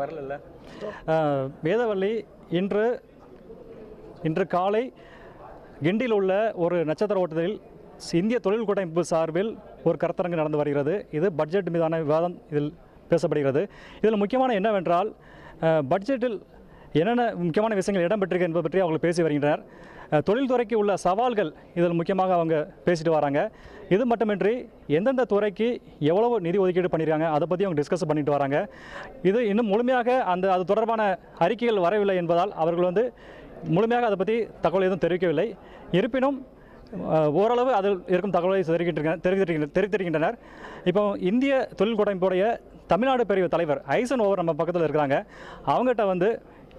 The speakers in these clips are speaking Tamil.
வரல. வேதவள்ளி இன்று காலை கிண்டியில் உள்ள ஒரு நட்சத்திர ஓட்டத்தில் இந்திய தொழில் கூட்டமைப்பு சார்பில் ஒரு கருத்தரங்கு நடந்து வருகிறது. இது பட்ஜெட் மீதான விவாதம் இதில் பேசப்படுகிறது. இதில் முக்கியமான என்னவென்றால் பட்ஜெட்டில் என்னென்ன முக்கியமான விஷயங்கள் இடம்பெற்றிருக்கு என்பது பற்றி அவங்க பேசி வருகின்றனர். தொழில்துறைக்கு உள்ள சவால்கள் இதில் முக்கியமாக அவங்க பேசிட்டு வராங்க. இது மட்டுமின்றி எந்தெந்த துறைக்கு எவ்வளவு நிதி ஒதுக்கீடு பண்ணியிருக்காங்க அதை பற்றி அவங்க டிஸ்கஸ் பண்ணிட்டு வராங்க. இது இன்னும் முழுமையாக அது தொடர்பான அறிக்கைகள் வரவில்லை என்பதால் அவர்கள் முழுமையாக அதை பற்றி தகவல் எதுவும் தெரிவிக்கவில்லை. இருப்பினும் ஓரளவு அதில் இருக்கும் தகவலை தெரிவித்திருக்கின்றனர். இப்போ இந்திய தொழில் கூட்டமைப்புடைய தமிழ்நாடு பிரிவு தலைவர் ஐசன் ஓவர் நம்ம பக்கத்தில் இருக்கிறாங்க. அவங்ககிட்ட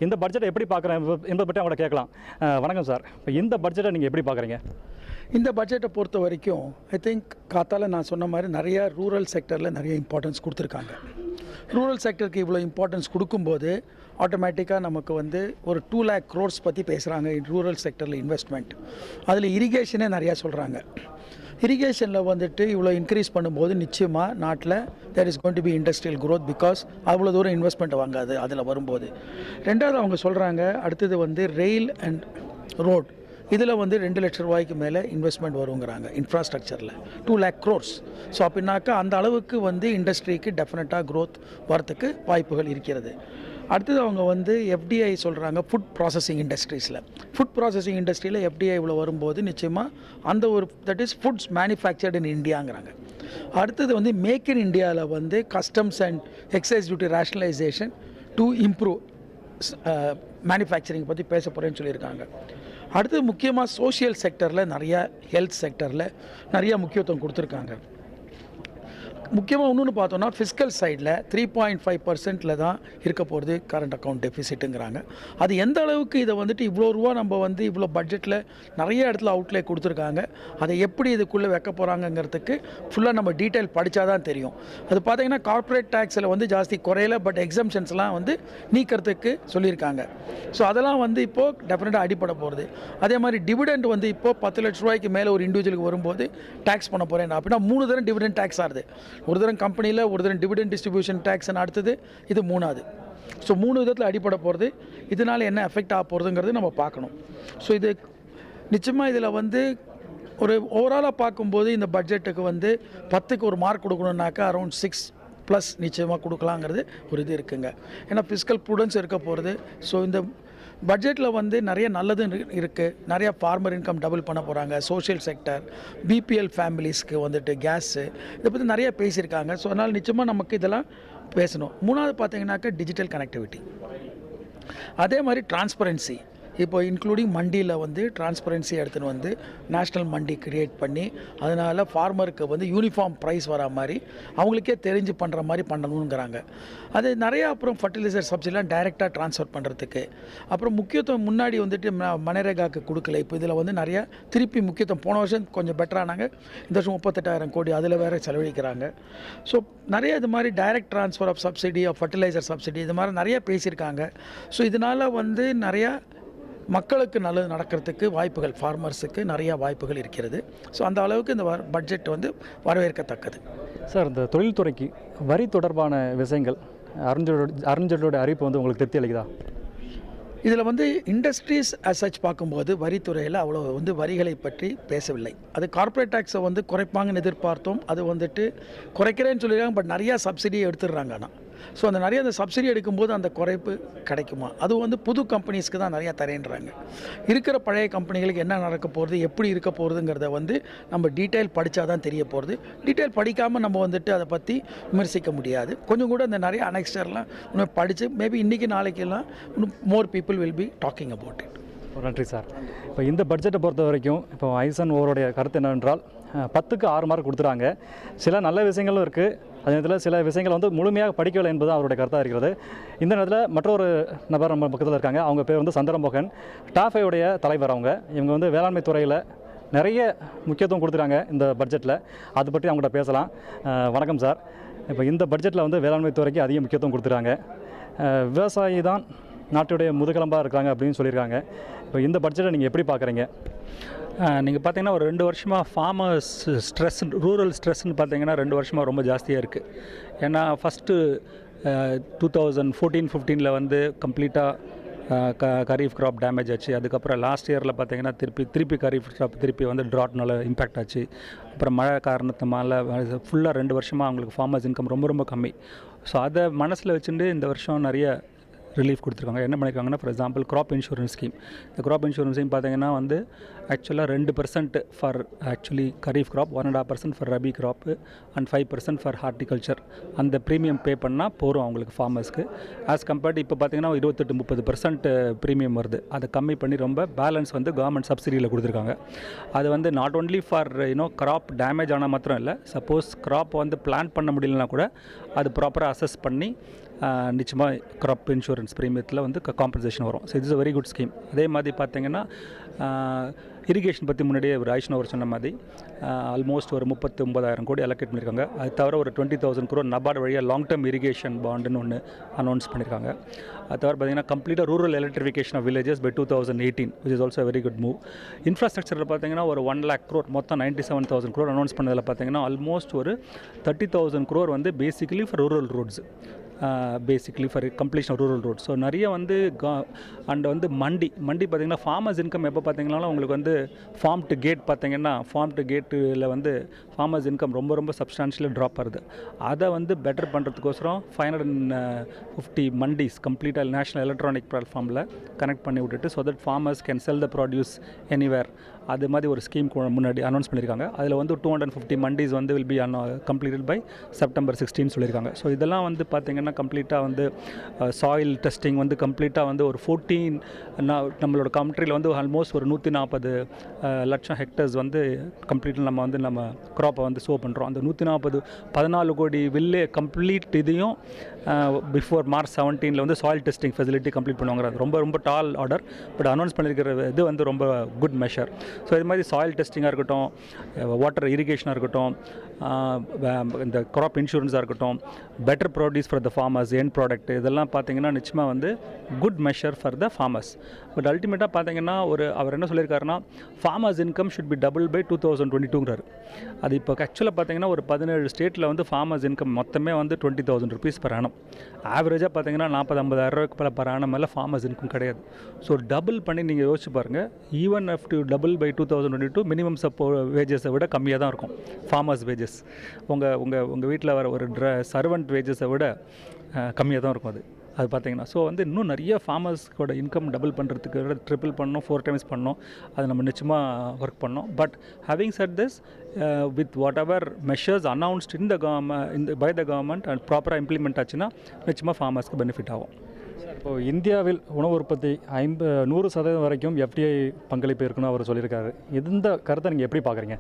இந்த பட்ஜெட்டை எப்படி பார்க்குறேன் என்பதை பற்றி அவங்கள கேட்கலாம். வணக்கம் சார், இப்போ இந்த பட்ஜெட்டை நீங்கள் எப்படி பார்க்குறீங்க? இந்த பட்ஜெட்டை பொறுத்த வரைக்கும் ஐ திங்க் காத்தால நான் சொன்ன மாதிரி நிறைய ரூரல் செக்டரில் நிறைய இம்பார்ட்டன்ஸ் கொடுத்துருக்காங்க. ரூரல் செக்டருக்கு இவ்வளோ இம்பார்ட்டன்ஸ் கொடுக்கும்போது ஆட்டோமேட்டிக்காக நமக்கு ஒரு 2 lakh crores பற்றி பேசுகிறாங்க ரூரல் செக்டரில் இன்வெஸ்ட்மெண்ட். அதில் இரிகேஷனே நிறையா சொல்கிறாங்க. இரிகேஷனில் இவ்வளோ இன்க்ரீஸ் பண்ணும்போது நிச்சயமாக நாட்டில் there is going to be industrial growth. Because அவ்வளோ தூரம் இன்வெஸ்ட்மெண்ட் வாங்காது அதில் வரும்போது. ரெண்டாவது அவங்க சொல்கிறாங்க அடுத்தது ரெயில் அண்ட் ரோட் இதில் 2 லட்சம் ரூபாய்க்கு மேலே இன்வெஸ்ட்மெண்ட் வருங்கிறாங்க இன்ஃப்ராஸ்ட்ரக்சரில் 2 lakh crores. ஸோ அப்படின்னாக்கா அந்த அளவுக்கு இண்டஸ்ட்ரிக்கு டெஃபினட்டாக க்ரோத் வரத்துக்கு வாய்ப்புகள் இருக்கிறது. அடுத்தது அவங்க எஃப்டிஐ சொல்கிறாங்க ஃபுட் ப்ராசஸிங் இண்டஸ்ட்ரீஸில். ஃபுட் ப்ராசஸிங் இண்டஸ்ட்ரியில் எஃப்டிஐ இவ்வளோ வரும்போது நிச்சயமாக அந்த that is foods manufactured in இந்தியாங்கிறாங்க. அடுத்தது மேக் இன் இந்தியாவில் customs and excise duty rationalisation to improve manufacturing பற்றி பேச போகிறேன்னு சொல்லியிருக்காங்க. அடுத்தது முக்கியமாக சோஷியல் செக்டரில் நிறையா ஹெல்த் செக்டரில் நிறையா முக்கியத்துவம் கொடுத்துருக்காங்க. முக்கியமாக இன்னொன்று பார்த்தோன்னா ஃபிஸ்கல் சைடில் 3.5% தான் இருக்க போகிறது கரண்ட் அக்கௌண்ட் டெஃபிசிட்டுங்கிறாங்க. அது எந்த அளவுக்கு இதை இவ்வளோ ரூபா நம்ம இவ்வளோ பட்ஜெட்டில் நிறைய இடத்துல அவுட்லே கொடுத்துருக்காங்க. அதை எப்படி இதுக்குள்ளே வைக்க போகிறாங்கங்கிறதுக்கு ஃபுல்லாக நம்ம டீட்டெயில் படித்தா தான் தெரியும். அது பார்த்திங்கன்னா கார்ப்பரேட் டேக்ஸில் ஜாஸ்தி குறையல, பட் எக்ஸம்ஷன்ஸ்லாம் நீக்கிறதுக்கு சொல்லியிருக்காங்க. ஸோ அதெல்லாம் இப்போது டெஃபினட்டாக அடிப்பட போகிறது. அதே மாதிரி டிவிடெண்ட் இப்போது 10 லட்ச ரூபாய்க்கு மேலே ஒரு இண்டிவிஜுவலுக்கு வரும்போது டேக்ஸ் பண்ண போகிறேன் அப்படின்னா 3 தரம் டிவிடெண்ட் டேக்ஸ் ஆகுது. ஒரு தரம் கம்பெனியில், ஒரு தரம் டிவிடெண்ட் டிஸ்ட்ரிபியூஷன் டேக்ஸ், அடுத்தது இது 3வது. ஸோ 3 விதத்தில் அடிப்பட போகிறது. இதனால் என்ன எஃபெக்ட் ஆக போகிறதுங்கிறது நம்ம பார்க்கணும். ஸோ இது நிச்சயமாக இதில் ஒரு ஓவராலாக பார்க்கும்போது இந்த பட்ஜெட்டுக்கு 10க்கு ஒரு மார்க் கொடுக்கணுன்னாக்கா அரௌண்ட் 6+ நிச்சயமாக கொடுக்கலாங்கிறது ஒரு இது இருக்குங்க. ஏன்னா ஃபிஸ்கல் ப்ரூடன்ஸ் இருக்க போகிறது. ஸோ இந்த பட்ஜெட்டில் நிறைய நல்லது இருக்குது. நிறையா ஃபார்மர் இன்கம் டபுள் பண்ண போகிறாங்க. சோஷியல் செக்டர், பிபிஎல் ஃபேமிலிஸ்க்கு கேஸு இதை பற்றி நிறைய பேசியிருக்காங்க. ஸோ அதனால் நிச்சயமாக நமக்கு இதெல்லாம் பேசணும். 3வது பார்த்தீங்கன்னாக்கா டிஜிட்டல் கனெக்டிவிட்டி, அதே மாதிரி டிரான்ஸ்பரன்சி. இப்போ இன்க்ளூடிங் மண்டியில் டிரான்ஸ்பரன்சி எடுத்துன்னு நேஷ்னல் மண்டி க்ரியேட் பண்ணி அதனால் ஃபார்மருக்கு யூனிஃபார்ம் ப்ரைஸ் வரா மாதிரி அவங்களுக்கே தெரிஞ்சு பண்ணுற மாதிரி பண்ணணுங்கிறாங்க. அது நிறையா அப்புறம் ஃபர்டிலைசர் சப்சிடிலாம் டைரெக்டாக ட்ரான்ஸ்ஃபர் பண்ணுறதுக்கு அப்புறம் முக்கியத்துவம் முன்னாடி மனரேகாவுக்கு கொடுக்கல. இப்போ இதில் நிறையா திருப்பி முக்கியத்துவம் போன வருஷம் கொஞ்சம் பெட்டரானாங்க. இந்த வருஷம் 38,000 கோடி அதில் வேறு செலவழிக்கிறாங்க. ஸோ நிறைய இது மாதிரி direct transfer of subsidy, of fertilizer subsidy இது மாதிரி நிறையா பேசியிருக்காங்க. ஸோ இதனால் நிறையா மக்களுக்கு நல்லது நடக்கிறதுக்கு வாய்ப்புகள், ஃபார்மர்ஸுக்கு நிறையா வாய்ப்புகள் இருக்கிறது. ஸோ அந்த அளவுக்கு இந்த பட்ஜெட் வரவேற்கத்தக்கது. சார், இந்த தொழில்துறைக்கு வரி தொடர்பான விஷயங்கள் அறிஞர்களோட அறிவிப்பு உங்களுக்கு திருப்தி அளிக்குதா? இதில் இண்டஸ்ட்ரீஸ் அஸ் சச் பார்க்கும்போது வரித்துறையில் அவ்வளோ வரிகளை பற்றி பேசவில்லை. அது கார்ப்பரேட் டேக்ஸை குறைப்பாங்கன்னு எதிர்பார்த்தோம். அது குறைக்கிறேன்னு சொல்லிடுறாங்க, பட் நிறையா சப்சிடியை எடுத்துடுறாங்க. ஆனால் ஸோ அந்த சப்சிடி எடுக்கும்போது அந்த குறைப்பு கிடைக்குமா? அது புது கம்பெனிஸ்க்கு தான் நிறையா தரேன்றாங்க. இருக்கிற பழைய கம்பெனிகளுக்கு என்ன நடக்க போகிறது, எப்படி இருக்க போகிறதுங்கிறத நம்ம டீட்டெயில் படித்தா தான் தெரிய போகிறது. டீட்டெயில் படிக்காமல் நம்ம அதை பற்றி விமர்சிக்க முடியாது. கொஞ்சம் கூட அந்த நிறைய அனெக்ஸ்டர்லாம் இன்னும் படித்து மேபி இன்றைக்கி நாளைக்கெல்லாம் இன்னும் more people will be talking about it. நன்றி சார். இப்போ இந்த பட்ஜெட்டை பொறுத்த வரைக்கும் இப்போ ஐசன் ஓவருடைய கருத்து என்னவென்றால் 10க்கு 6 மார்க் கொடுத்துறாங்க. சில நல்ல விஷயங்களும் இருக்குது, அதே நேரத்தில் சில விஷயங்கள் முழுமையாக படிக்கவில்லை என்பது அவருடைய கருத்தாக இருக்கிறது. இந்த நேரத்தில் மற்றொரு நபர் நம்ம பக்கத்தில் இருக்காங்க. அவங்க பேர் சந்திரமோகன், டாஃபையுடைய தலைவர். இவங்க வேளாண்மை துறையில் நிறைய முக்கியத்துவம் கொடுத்துருக்காங்க இந்த பட்ஜெட்டில். அது பற்றி அவங்கள்ட்ட பேசலாம். வணக்கம் சார். இப்போ இந்த பட்ஜெட்டில் வேளாண்மை துறைக்கு அதிக முக்கியத்துவம் கொடுத்துருக்காங்க. விவசாயி தான் நாட்டுடைய முதுகெலும்பாக இருக்காங்க அப்படின்னு சொல்லியிருக்காங்க. இப்போ இந்த பட்ஜெட்டை நீங்கள் எப்படி பார்க்குறீங்க? நீங்கள் பார்த்தீங்கன்னா ஒரு 2 வருஷமாக ஃபார்மர்ஸ் ஸ்ட்ரெஸ், ரூரல் ஸ்ட்ரெஸ்ன்னு பார்த்தீங்கன்னா 2 வருஷமாக ரொம்ப ஜாஸ்தியாக இருக்குது. ஏன்னா ஃபஸ்ட்டு 2014-15 வந்து கம்ப்ளீட்டாக கரீஃப் கிராப் டேமேஜ் ஆச்சு. அதுக்கப்புறம் லாஸ்ட் இயரில் பார்த்தீங்கன்னா திருப்பி கரீஃப் கிராப் திருப்பி வந்து ட்ராட்னால இம்பேக்ட் ஆச்சு. அப்புறம் மழை காரணத்தினால ஃபுல்லாக 2 வருஷமாக அவங்களுக்கு ஃபார்மர்ஸ் இன்கம் ரொம்ப ரொம்ப கம்மி. ஸோ அதை மனசில் வச்சுட்டு இந்த வருஷம் நிறைய ரிலீஃப் கொடுத்துருக்காங்க. என்ன பண்ணியிருக்காங்கன்னா, for example crop insurance scheme. இந்த கிராப் இன்சூரன்ஸ் ஸ்கீம் பார்த்தீங்கன்னா வந்து ஆக்சுவலாக 2% for actually kharif crop, 1.5% for rabi crop and 5% for horticulture. அந்த ப்ரீமியம் பே பண்ணால் போகிறோம் அவங்களுக்கு ஃபார்மர்ஸ்க்கு. ஆஸ் கம்பேர்டு இப்போ பார்த்தீங்கன்னா 28-30% ப்ரீமியம் வருது. அதை கம்மி பண்ணி ரொம்ப பேலன்ஸ் வந்து கவர்மெண்ட் சப்சிடியில் கொடுத்துருக்காங்க. அது வந்து not only for crop damage ஆனால் மாத்திரம் இல்லை, சப்போஸ் கிராப் வந்து பிளான் பண்ண முடியலனா கூட அது ப்ராப்பராக அசஸ் பண்ணி நிச்சயமாக கிராப் இன்சூரன்ஸ் ப்ரீமியத்தில் வந்து காம்பன்சேஷன் வரும். So it's a very good scheme. அதே மாதிரி பார்த்தீங்கன்னா இரிகேஷன் பற்றி முன்னாடியே ஒரு ஐஷ்ணவ் அவர் சொன்ன மாதிரி ஆல்மோஸ்ட் ஒரு 39,000 கோடி அலோகேட் பண்ணியிருக்காங்க. அது தவிர ஒரு 20,000 crore நபார்டு வழியாக லாங் டேர்ம் இரிகேஷன் பாண்டுன்னு ஒன்று அனௌன்ஸ் பண்ணியிருக்காங்க. அது தவிர பார்த்தீங்கன்னா கம்ப்ளீட்டாக rural electrification of villages by 2018, which is also very good move. இன்ஃப்ராஸ்ட்ரக்சரில் பார்த்தீங்கன்னா ஒரு 1 lakh crore, மொத்தம் 97,000 crore அனௌன்ஸ் பண்ணதில் பார்த்தீங்கன்னா ஆல்மோஸ்ட் ஒரு 30,000 crore வந்து basically for rural roads, basically for completion rural road. So நிறைய வந்து அண்ட் வந்து மண்டி பார்த்திங்கன்னா ஃபார்மர்ஸ் இன்கம் எப்போ பார்த்தீங்கன்னா உங்களுக்கு வந்து ஃபார்ம் டு கேட் பார்த்தீங்கன்னா ஃபார்ம் டு கேட்டில் வந்து ஃபார்மர்ஸ் இன்கம் ரொம்ப ரொம்ப சப்ஸ்டான்ஷியலாக ட்ராப் ஆகுது. அதை வந்து பெட்டர் பண்ணுறதுக்கோசரம் 550 மண்டிஸ் கம்ப்ளீட்டாக நேஷனல் எலக்ட்ரானிக் பிளாட்ஃபார்மில் கனெக்ட் பண்ணி விட்டுட்டு so that farmers can sell the produce anywhere. அது மாதிரி ஒரு ஸ்கீம் முன்னாடி அனௌன்ஸ் பண்ணியிருக்காங்க. அதில் வந்து 250 மண்டிஸ் வந்து will be completed by September 16 சொல்லியிருக்காங்க. ஸோ இதெல்லாம் வந்து பார்த்திங்கன்னா கம்ப்ளீட்டாக வந்து சாயில் டெஸ்டிங் வந்து கம்ப்ளீட்டாக வந்து ஒரு 14 நம்மளோட கண்ட்ரியில் வந்து ஆல்மோஸ்ட் ஒரு 140 லட்சம் ஹெக்டர்ஸ் வந்து கம்ப்ளீட்டாக நம்ம க்ராப்பை வந்து ஷோ பண்ணுறோம். அந்த 14 கோடி வில்லே கம்ப்ளீட் இதையும் பிஃபோர் March 17 வந்து சாயில் டெஸ்டிங் ஃபெசிலிட்டி கம்ப்ளீட் பண்ணுவாங்க. ரொம்ப ரொம்ப டால் ஆர்டர், பட் அனௌன்ஸ் பண்ணியிருக்கிற இது வந்து ரொம்ப குட் மெஷர். ஸோ இது மாதிரி சாயில் டெஸ்டிங்காக இருக்கட்டும், வாட்டர் இரிகேஷனாக இருக்கட்டும், இந்த க்ராப் இன்சூரன்ஸாக இருக்கட்டும், better produce for the farmers, end product, இதெல்லாம் பார்த்தீங்கன்னா நிச்சயமாக வந்து good measure for the farmers. But அல்டிமேட்டாக பார்த்தீங்கன்னா அவர் என்ன சொல்லியிருக்காருன்னா, farmers income should be double by 2022ங்கிறார். அது இப்போ ஆக்சுவலாக பார்த்தீங்கன்னா ஒரு 17 ஸ்டேட்டில் வந்து ஃபார்மர்ஸ் இன்கம் மொத்தமே வந்து 20,000 rupees per annum. ஆவரேஜாக பார்த்தீங்கன்னா 40-50,000 ரூபாய்க்கு per annum மேலே ஃபார்மர்ஸ் இன்கம் கிடையாது. ஸோ டபுள் பண்ணி நீங்கள் யோசிச்சு பாருங்கள், even up to double by 2022 minimum வேஜஸை விட கம்மியாக தான் இருக்கும் ஃபார்மர்ஸ் வேஜஸ். உங்கள் வீட்டில் வர ஒரு சர்வெண்ட் வேஜஸை விட கம்மியாக தான் இருக்கும் அது பார்த்தீங்கன்னா. ஸோ வந்து இன்னும் நிறைய ஃபார்மர்ஸ்க்கோட இன்கம் டபுள் பண்ணுறதுக்கு ட்ரிபிள் பண்ணணும், 4 times பண்ணணும். அது நம்ம நிச்சயமாக ஒர்க் பண்ணோம். But having set this, with what ever measures announced in the by the government and ப்ராப்பராக இம்ப்ளிமெண்ட் ஆச்சுன்னா நிச்சயமாக ஃபார்மர்ஸ்க்கு பெனிஃபிட் ஆகும். இப்போது இந்தியாவில் உணவு உற்பத்தி 100% வரைக்கும் FDI பங்களிப்பு இருக்குன்னு அவர் சொல்லியிருக்காரு. இந்த கருத்தை நீங்கள் எப்படி பார்க்குறீங்க?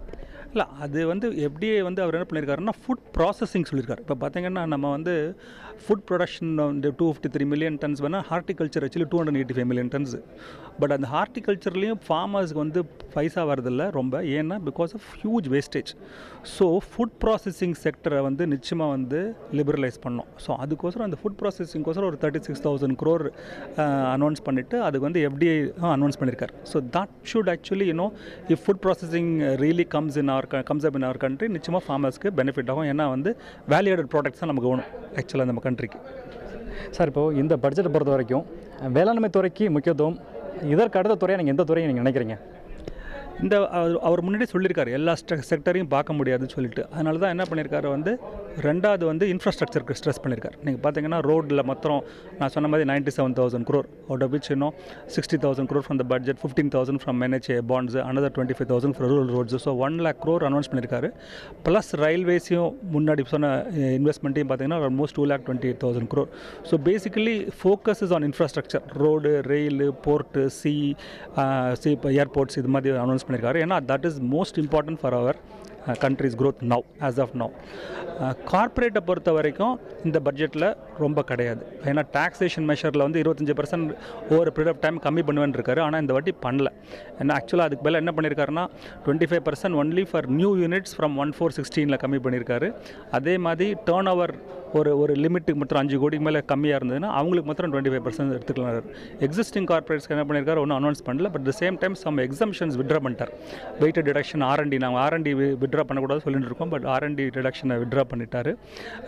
இல்லை, அது வந்து FDI வந்து அவர் என்ன பண்ணியிருக்காருன்னா ஃபுட் ப்ராசஸிங் சொல்லியிருக்காரு. இப்போ பார்த்தீங்கன்னா நம்ம வந்து ஃபுட் ப்ரொடக்ஷன் வந்து 253 million tons வேணால், horticulture actually 285 million tons. But அந்த ஹார்டிகல்ச்சர்லேயும் ஃபார்மர்ஸ்க்கு வந்து பைசா வரதில்லை ரொம்ப, ஏன்னா because of huge wastage. So food processing செக்டரை வந்து நிச்சயமாக வந்து லிபரலைஸ் பண்ணோம். ஸோ அதுக்கோசரம் அந்த ஃபுட் ப்ராசஸிங்கோசரம் ஒரு 36,000 crore அனௌன்ஸ் பண்ணிவிட்டு அதுக்கு வந்து FDI அனௌன்ஸ் பண்ணியிருக்காரு. So that should actually if food processing really comes up in our country, நிச்சயமாக ஃபார்மர்ஸ்க்கு பெனிஃபிட் ஆகும். ஏன்னா வந்து வேல்யூ ஆடட் ப்ராடக்ட்ஸ் தான் நமக்கு வேணும் ஆக்சுவலாக நம்ம கண்ட்ரிக்கு. சார், இப்போது இந்த பட்ஜெட்டை பொறுத்த வரைக்கும் வேளாண்மை துறைக்கு முக்கியத்துவம், இதற்கு அடுத்த துறையை நீங்கள் எந்த துறையை நீங்கள் நினைக்கிறீங்க? இந்த அவர் முன்னாடி சொல்லியிருக்காரு எல்லா செக்டரையும் பார்க்க முடியாதுன்னு சொல்லிட்டு. அதனால தான் என்ன பண்ணியிருக்காரு வந்து ரெண்டாவது வந்து இன்ஃப்ராஸ்ட்ரக்சருக்கு ஸ்ட்ரெஸ் பண்ணியிருக்காரு. நீங்கள் பார்த்தீங்கன்னா ரோட்டில் மொத்தம் நான் சொன்ன மாதிரி 97,000 crore, out of which 60,000 crore from the budget, 15,000 from NHA bonds, another 25,000 for rural roads. So 1 lakh crore announce பண்ணியிருக்காரு. ப்ளஸ் ரயில்வேஸையும் முன்னாடி சொன்ன இன்வெஸ்ட்மெண்ட்டையும் பார்த்தீங்கன்னா almost 2,28,000 crore. So basically focus is on infrastructure, road, rail, port, airports, இது மாதிரி அனௌன்ஸ் பண்ணியிருக்காரு. ஏன்னா that is most important for our country's growth now, as of now. கார்ப்பரேட்டை பொறுத்த வரைக்கும் இந்த பட்ஜெட்டில் ரொம்ப கிடையாது. ஏன்னா டாக்ஸேஷன் மெஷரில் வந்து 25% ஓவர் பீரியட் ஆஃப் டைம் கம்மி பண்ணுவேன்னு இருக்காரு. ஆனால் இந்த வாட்டி பண்ணல. ஏன்னா ஆக்சுவலாக அதுக்கு மேலே என்ன பண்ணியிருக்காருன்னா 25% only for new units from 1416 கம்மி பண்ணியிருக்காரு. அதே மாதிரி டேர்ன் ஓவர் ஒரு லிமிட்டுக்கு மட்டும் 5 கோடிக்கு மேலே கம்மியாக இருந்ததுன்னா அவங்களுக்கு மாத்திரம் 25% எடுத்துக்கலாம். எக்ஸிஸ்டிங் கார்ப்பரேட்ஸ்க்கு என்ன பண்ணியிருக்காரு, ஒன்றும் அனௌன்ஸ் பண்ணல. But the same time some exemptions withdraw பண்ணிட்டார். வெயிட்டட் டிடக்ஷன், R&D, நாங்கள் R&D விட்ரா பண்ணக்கூடாது சொல்லிட்டு இருக்கோம். பட் R&D ரிடக்ஷனை விட்ரா பண்ணிட்டாரு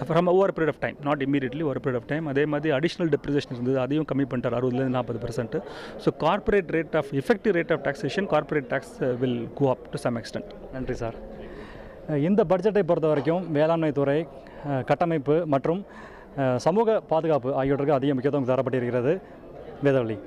from over period of time, not immediately, ஒரு பீரியட் ஆஃப் டைம். அதே மாதிரி அடிஷ்னல் டெப்ரிசியேஷன் இருந்தது, அதையும் கம்மி பண்ணிட்டார் 60% 40%. So corporate rate of effective rate of taxation, corporate tax will go up to some extent. நன்றி சார். இந்த பட்ஜெட்டை பொறுத்த வரைக்கும் வேளாண்மை துறை, கட்டமைப்பு மற்றும் சமூக பாதுகாப்பு ஆகியவற்றுக்கு அதிக முக்கியத்துவம் தரப்பட்டிருக்கிறது. வேதவள்ளி.